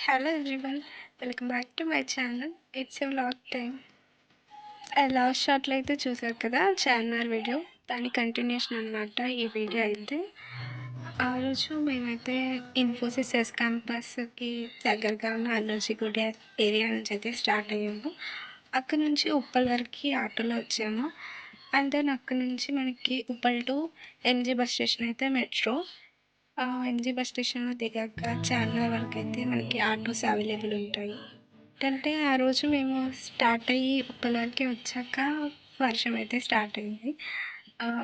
Hello everyone, welcome back to my channel. It's a vlog time. Last షార్ట్లో అయితే చూసారు కదా చార్మినార్ వీడియో, దాని కంటిన్యూషన్ అనమాట ఈ వీడియో అయితే. ఆ రోజు మేమైతే ఇన్ఫోసిస్ ఎస్ క్యాంపస్కి దగ్గరగా ఉన్న అన్నర్జిగూడ ఏరియా నుంచి అయితే స్టార్ట్ అయ్యాము. అక్కడ నుంచి ఉప్పల్ వరకు ఆటోలో వచ్చాము. అండ్ దెన్ అక్కడ నుంచి మనకి Uppal to MG bus station అయితే మెట్రో. ఎంజీ బస్ స్టేషన్లో దిగాక చార్మినార్ వరకు అయితే మనకి ఆటోస్ అవైలబుల్ ఉంటాయి. ఏంటంటే ఆ రోజు మేము స్టార్ట్ అయ్యి ఉప్పల్ వరకు వచ్చాక వర్షం అయితే స్టార్ట్ అయింది.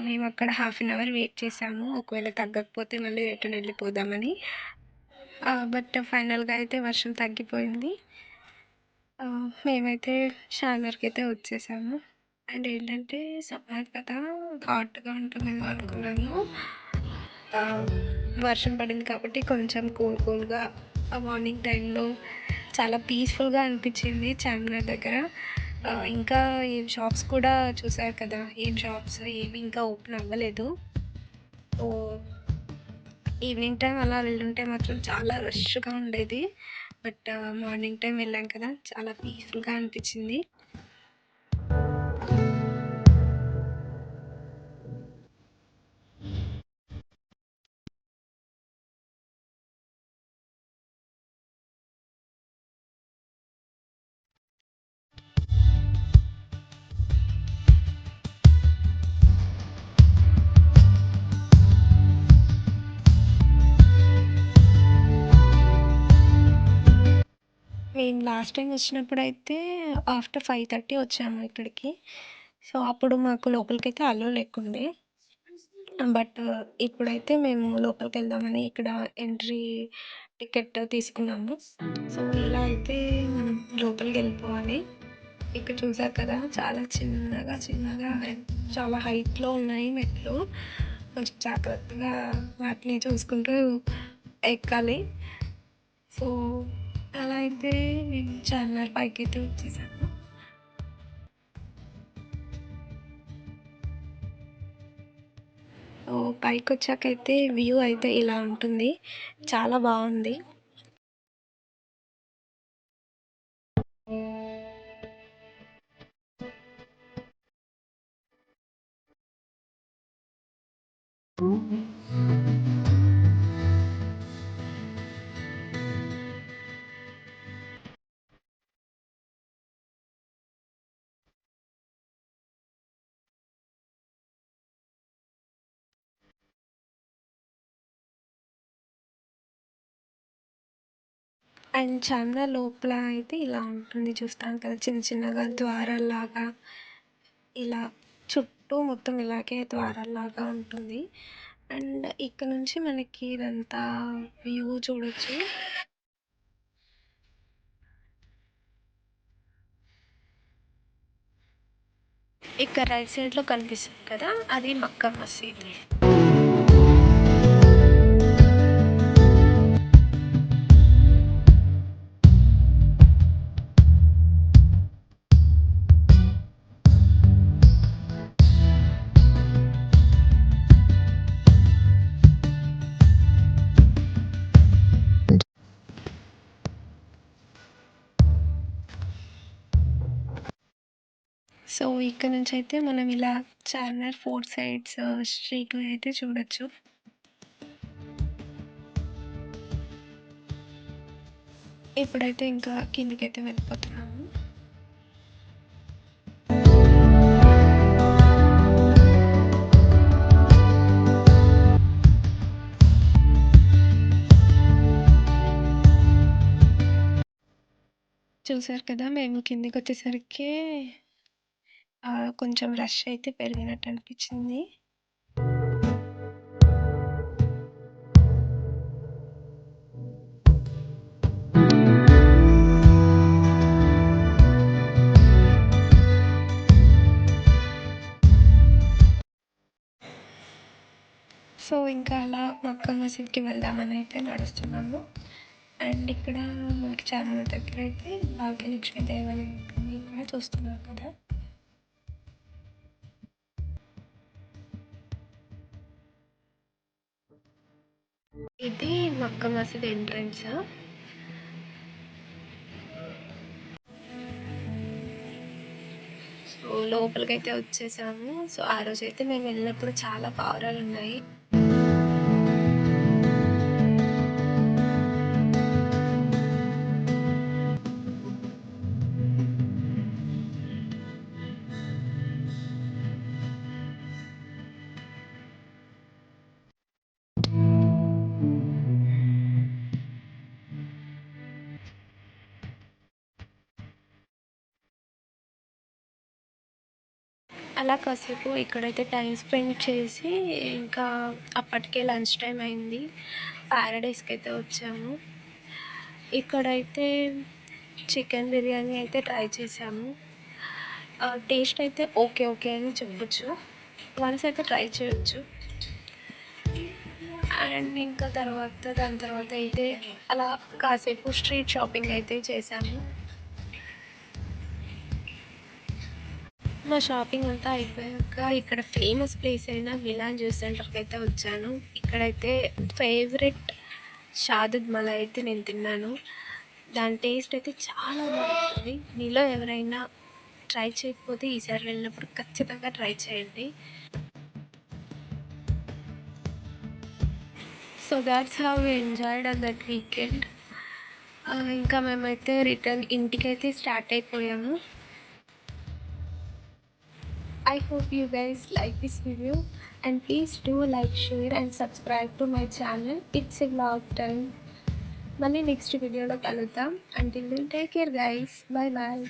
మేము అక్కడ హాఫ్ అన్ అవర్ వెయిట్ చేసాము, ఒకవేళ తగ్గకపోతే మళ్ళీ రిటర్న్ వెళ్ళిపోదామని. బట్ ఫైనల్గా అయితే వర్షం తగ్గిపోయింది. మేమైతే చార్మినార్కి అయితే వచ్చేసాము. అండ్ ఏంటంటే సమ్మర్ కదా, హాట్గా ఉంటుందేమో అనుకున్నాను. వర్షం పడింది కాబట్టి కొంచెం కూల్గా మార్నింగ్ టైంలో చాలా పీస్ఫుల్గా అనిపించింది చార్మినార్ దగ్గర. ఇంకా ఏం షాప్స్ కూడా చూసారు కదా, ఏం షాప్స్ ఏమి ఇంకా ఓపెన్ అవ్వలేదు. సో ఈవినింగ్ టైం అలా వెళ్ళుంటే మాత్రం చాలా రష్గా ఉండేది. బట్ మార్నింగ్ టైం వెళ్ళాం కదా, చాలా పీస్ఫుల్గా అనిపించింది. మేము లాస్ట్ టైం వచ్చినప్పుడు అయితే ఆఫ్టర్ 5:30 వచ్చాము ఇక్కడికి. సో అప్పుడు మాకు లోపలికైతే అలో లేకుండే. బట్ ఇప్పుడైతే మేము లోపలికి వెళ్దామని ఇక్కడ ఎంట్రీ టికెట్ తీసుకున్నాము. సో ఇలా అయితే మనం లోపలికి వెళ్ళిపోవాలి. ఇక్కడ చూసారు కదా, చాలా చిన్నగా చాలా హైట్లో ఉన్నాయి మెట్లు. కొంచెం జాగ్రత్తగా వాటిని చూసుకుంటూ ఎక్కాలి. సో అలా అయితే నేను చార్మినార్ పైకి అయితే వచ్చేసాను. పైకి వచ్చాకైతే వ్యూ అయితే ఇలా ఉంటుంది, చాలా బాగుంది. అండ్ చార్మినార్ లోపల అయితే ఇలా ఉంటుంది, చూస్తాను కదా, చిన్నగా ద్వారాల్లాగా ఇలా చుట్టూ మొత్తం ఇలాగే ద్వారాల్లాగా ఉంటుంది. అండ్ ఇక్కడ నుంచి మనకి ఇదంతా వ్యూ చూడొచ్చు. ఇక్కడ రైట్ సైడ్లో కనిపిస్తుంది కదా, అది మక్కా మసీద్. సో ఇక్కడ నుంచి అయితే మనం ఇలా చార్మినార్ 4 సైడ్స్ స్ట్రీట్ అయితే చూడొచ్చు. ఇప్పుడైతే ఇంకా కిందికైతే వెళ్ళిపోతున్నాము. చూసారు కదా, మేము కిందికి వచ్చేసరికి కొంచెం రష్ అయితే పెరిగినట్టు అనిపించింది. సో ఇంకా అలా మక్కా మసీద్కి వెళ్దామని అయితే నడుస్తున్నాము. అండ్ ఇక్కడ మనకి చార్మినార్ దగ్గర అయితే భాగ్యలక్ష్మి దేవాలయం ఉంటుంది, ఇక్కడ చూస్తున్నారు కదా. ఇది మక్కా మసీద్ ఎంట్రన్స్. లోపలికైతే వచ్చేసాము. సో ఆ రోజైతే మేము వెళ్ళినప్పుడు చాలా పావురాలు ఉన్నాయి. అలా కాసేపు ఇక్కడైతే టైం స్పెండ్ చేసి ఇంకా అప్పటికే లంచ్ టైం అయింది. ప్యారడైస్కి అయితే వచ్చాము. ఇక్కడైతే చికెన్ బిర్యానీ అయితే ట్రై చేసాము. టేస్ట్ అయితే ఓకే ఓకే అని చెప్పొచ్చు. వన్స్ అయితే ట్రై చేయొచ్చు. అండ్ ఇంకా దాని తర్వాత అయితే అలా కాసేపు స్ట్రీట్ షాపింగ్ అయితే చేసాము. మా షాపింగ్ అంతా అయిపోయాక ఇక్కడ ఫేమస్ ప్లేస్ అయిన మిలాన్ జ్యూస్ సెంటర్కి అయితే వచ్చాను. ఇక్కడైతే ఫేవరెట్ షాదద్ మలై అయితే నేను తిన్నాను. దాని టేస్ట్ అయితే చాలా బాగుంటుంది. మీలో ఎవరైనా ట్రై చేయకపోతే ఈసారి వెళ్ళినప్పుడు ఖచ్చితంగా ట్రై చేయండి. So that's how we enjoyed on that weekend. ఇంకా మేమైతే రిటర్న్ ఇంటికైతే స్టార్ట్ అయిపోయాము. I hope you guys like this video, and please do like, share and subscribe to my channel. It's a vlog time. మళ్ళీ next వీడియోలో కలుద్దాం. Until then, take care guys. Bye bye.